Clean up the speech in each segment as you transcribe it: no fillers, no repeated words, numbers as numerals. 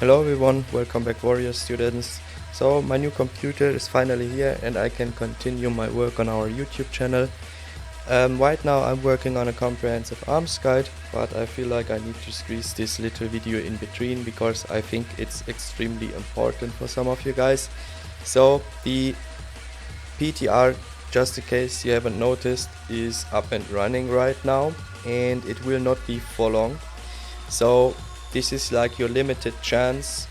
Hello everyone, welcome back Warrior students. So my new computer is finally here and I can continue my work on our YouTube channel. Right now I'm working on a comprehensive arms guide, but I feel like I need to squeeze this little video in between because I think it's extremely important for some of you guys. So the PTR, just in case you haven't noticed, is up and running right now and it will not be for long. So this is like your limited chance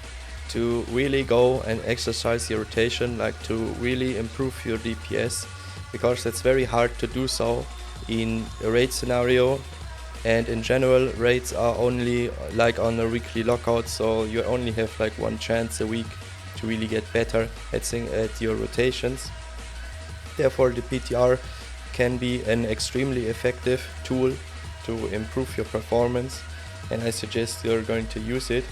to really go and exercise your rotation, like to really improve your DPS, because it's very hard to do so in a raid scenario, and in general raids are only like on a weekly lockout, so you only have like one chance a week to really get better at your rotations. Therefore the PTR can be an extremely effective tool to improve your performance, and I suggest you're going to use it.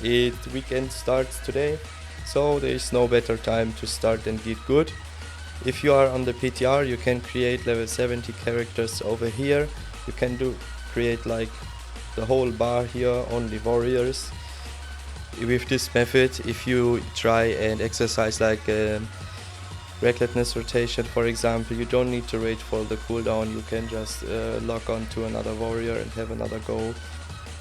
The weekend starts today, so there is no better time to start and get good. If you are on the PTR, you can create level 70 characters over here. You can create like the whole bar here, only warriors. With this method, if you try and exercise like recklessness rotation, for example, you don't need to wait for the cooldown, you can just lock on to another warrior and have another go.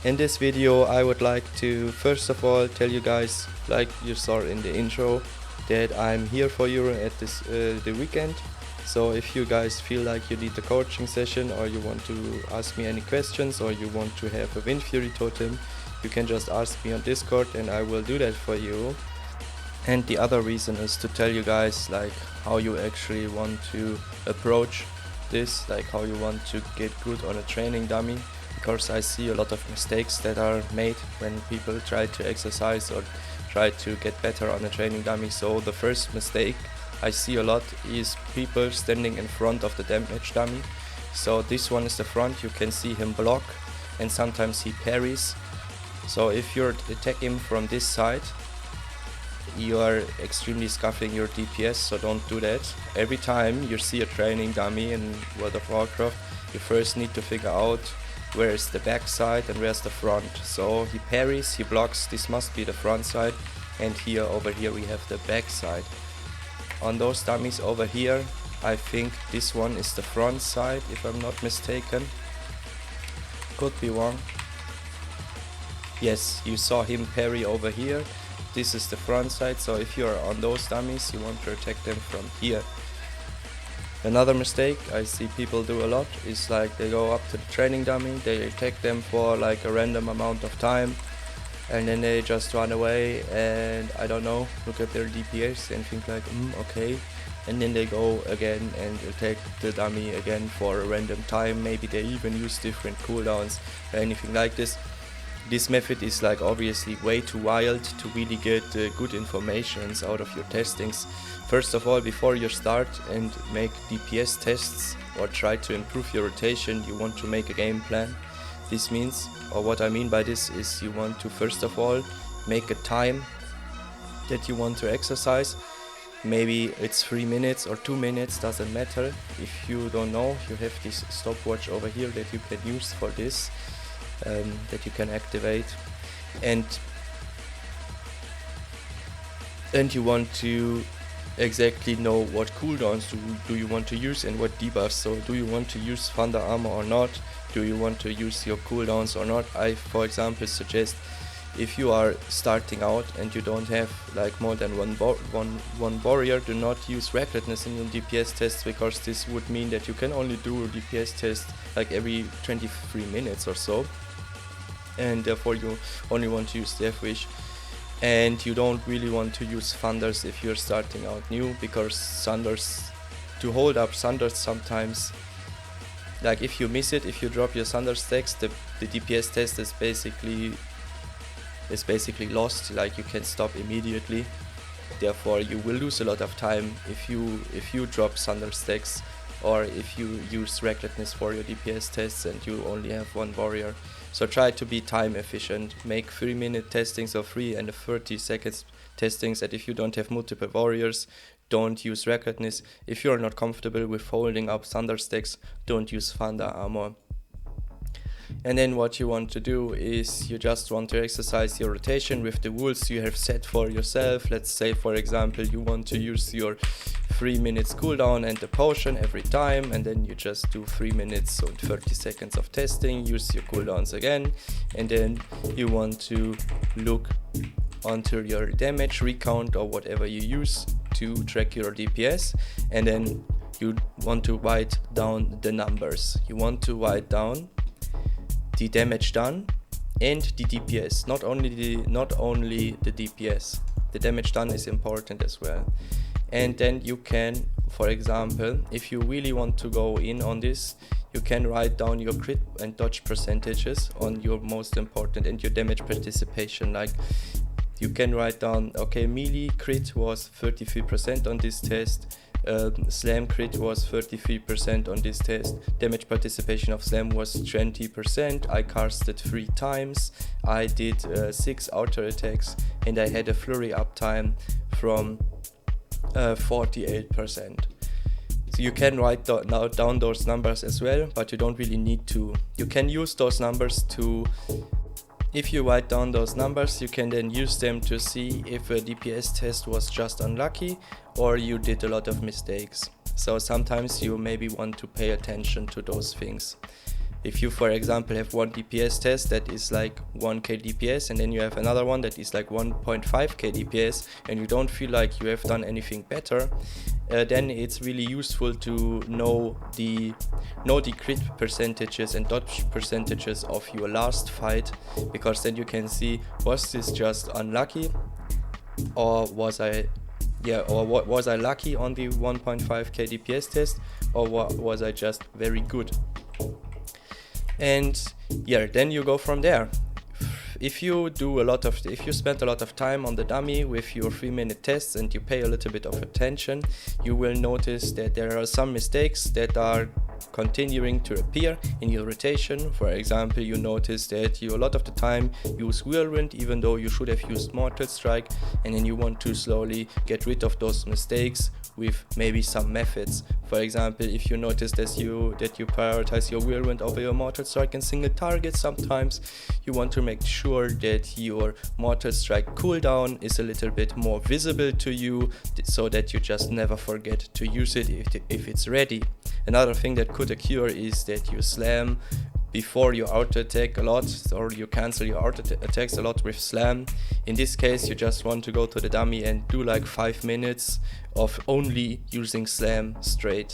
In this video I would like to first of all tell you guys, like you saw in the intro, that I'm here for you at this the weekend. So if you guys feel like you need a coaching session, or you want to ask me any questions, or you want to have a Wind Fury totem, you can just ask me on Discord and I will do that for you. And the other reason is to tell you guys like how you actually want to approach this, like how you want to get good on a training dummy, because I see a lot of mistakes that are made when people try to exercise or try to get better on a training dummy. So the first mistake I see a lot is people standing in front of the damage dummy. So this one is the front, you can see him block and sometimes he parries. So if you attack him from this side, you are extremely scuffing your DPS, so don't do that. Every time you see a training dummy in World of Warcraft, you first need to figure out where is the back side and where's the front. So he parries, he blocks, this must be the front side, and here over here we have the back side. On those dummies over here, I think this one is the front side if I'm not mistaken. Could be wrong. Yes, you saw him parry over here. This is the front side, so if you are on those dummies, you want to attack them from here. Another mistake I see people do a lot is like they go up to the training dummy, they attack them for like a random amount of time, and then they just run away and I don't know, look at their DPS and think like okay, and then they go again and attack the dummy again for a random time. Maybe they even use different cooldowns or anything like this. This method is like obviously way too wild to really get good informations out of your testings. First of all, before you start and make DPS tests or try to improve your rotation, you want to make a game plan. This means, or what I mean by this is, you want to first of all make a time that you want to exercise. Maybe it's 3 minutes or 2 minutes, doesn't matter. If you don't know, you have this stopwatch over here that you can use for this. That you can activate, and you want to exactly know what cooldowns do you want to use and what debuffs. So do you want to use thunder armor or not? Do you want to use your cooldowns or not? I, for example, suggest if you are starting out and you don't have like more than one warrior, do not use recklessness in your DPS tests, because this would mean that you can only do a DPS test like every 23 minutes or so, and therefore you only want to use Death Wish. And you don't really want to use Thunders if you're starting out new, because Thunders, to hold up Thunders sometimes, like if you miss it, if you drop your Thunder stacks, the DPS test is basically lost, like you can stop immediately. Therefore you will lose a lot of time if you drop Thunder stacks, or if you use recklessness for your DPS tests and you only have one warrior. So try to be time efficient, make 3-minute testings or 3 and 30 seconds testings, and if you don't have multiple warriors, don't use recklessness. If you are not comfortable with holding up thunder stacks, don't use thunder armor. And then what you want to do is you just want to exercise your rotation with the rules you have set for yourself. Let's say, for example, you want to use your 3 minutes cooldown and the potion every time, and then you just do 3 minutes, so 30 seconds of testing, use your cooldowns again, and then you want to look onto your damage recount or whatever you use to track your DPS, and then you want to write down the numbers. You want to write down the damage done and the DPS, not only the DPS. The damage done is important as well. And then you can, for example, if you really want to go in on this, you can write down your crit and dodge percentages on your most important and your damage participation. Like you can write down, okay, melee crit was 33% on this test, slam crit was 33% on this test, damage participation of slam was 20%, I casted 3 times, I did 6 outer attacks, and I had a flurry uptime from 48%. So you can write down those numbers as well, but you don't really need to. You can use those numbers to, if you write down those numbers, you can then use them to see if a DPS test was just unlucky or you did a lot of mistakes. So sometimes you maybe want to pay attention to those things. If you, for example, have one DPS test that is like 1k DPS, and then you have another one that is like 1.5k DPS, and you don't feel like you have done anything better, then it's really useful to know the crit percentages and dodge percentages of your last fight, because then you can see, was this just unlucky, or was I lucky on the 1.5k DPS test, or was I just very good? And yeah, then you go from there. If you spend a lot of time on the dummy with your 3-minute tests and you pay a little bit of attention, you will notice that there are some mistakes that are continuing to appear in your rotation. For example, you notice that you a lot of the time use Whirlwind even though you should have used Mortal Strike, and then you want to slowly get rid of those mistakes with maybe some methods. For example, if you notice that you prioritize your Whirlwind over your Mortal Strike in single targets, sometimes you want to make sure that your Mortal Strike cooldown is a little bit more visible to you, so that you just never forget to use it if it's ready. Another thing that could occur is that you slam before you auto attack a lot, or you cancel your auto attacks a lot with slam. In this case, you just want to go to the dummy and do like 5 minutes of only using slam straight,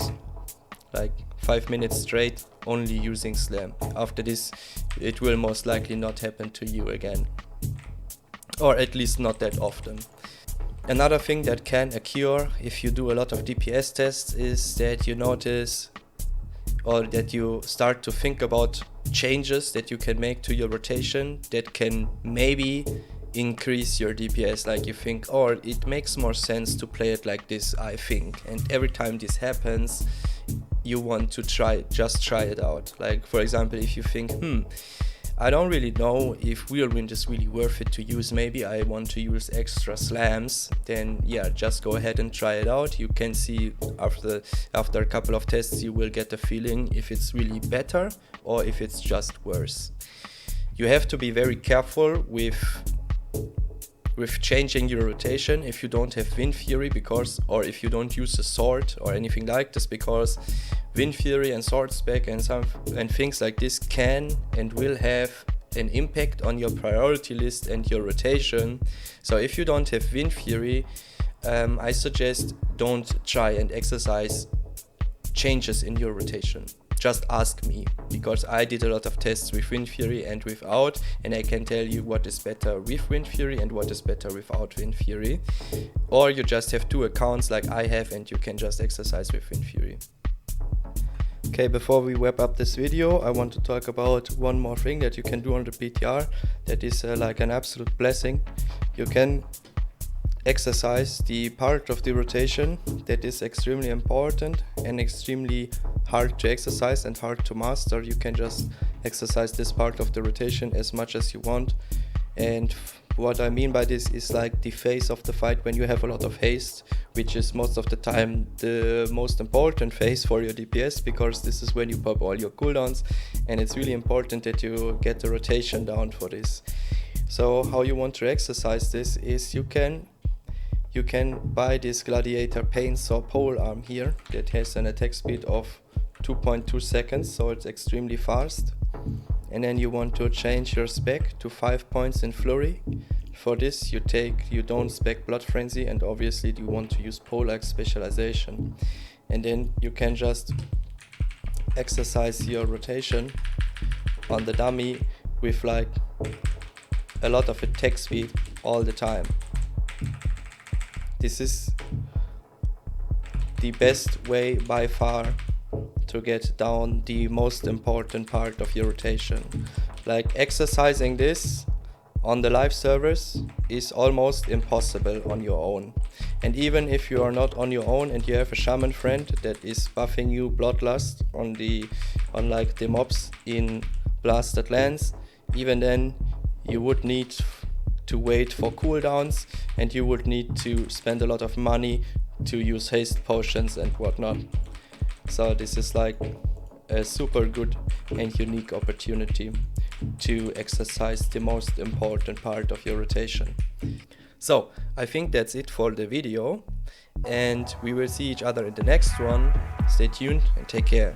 like 5 minutes straight only using slam. After this, it will most likely not happen to you again, or at least not that often. Another thing that can occur if you do a lot of DPS tests is that you notice, or that you start to think about changes that you can make to your rotation that can maybe increase your DPS. Like you think, oh, it makes more sense to play it like this, I think. And every time this happens, you want to just try it out. Like, for example, if you think, I don't really know if Whirlwind is really worth it to use, maybe I want to use extra slams, then yeah, just go ahead and try it out. You can see after a couple of tests, you will get a feeling if it's really better or if it's just worse. You have to be very careful with changing your rotation if you don't have Wind Fury, or if you don't use a sword or anything like this, because Wind Fury and Sword Spec and things like this can and will have an impact on your priority list and your rotation. So if you don't have Wind Fury, I suggest don't try and exercise changes in your rotation. Just ask me, because I did a lot of tests with Wind Fury and without, and I can tell you what is better with Wind Fury and what is better without Wind Fury. Or you just have 2 accounts like I have, and you can just exercise with Wind Fury. Okay, before we wrap up this video, I want to talk about one more thing that you can do on the PTR that is like an absolute blessing. You can exercise the part of the rotation that is extremely important and extremely hard to exercise and hard to master. You can just exercise this part of the rotation as much as you want. And what I mean by this is like the phase of the fight when you have a lot of haste, which is most of the time the most important phase for your DPS, because this is when you pop all your cooldowns, and it's really important that you get the rotation down for this. So how you want to exercise this is you can buy this Gladiator Painsaw pole arm here that has an attack speed of 2.2 seconds, so it's extremely fast. And then you want to change your spec to 5 points in Flurry. For this you don't spec Blood Frenzy, and obviously you want to use Pole-Axe specialization. And then you can just exercise your rotation on the dummy with like a lot of attack speed all the time. This is the best way by far to get down the most important part of your rotation. Like, exercising this on the live servers is almost impossible on your own. And even if you are not on your own and you have a shaman friend that is buffing you Bloodlust on like the mobs in Blasted Lands, even then you would need to wait for cooldowns, and you would need to spend a lot of money to use haste potions and whatnot. So this is like a super good and unique opportunity to exercise the most important part of your rotation. So I think that's it for the video, and we will see each other in the next one. Stay tuned and take care.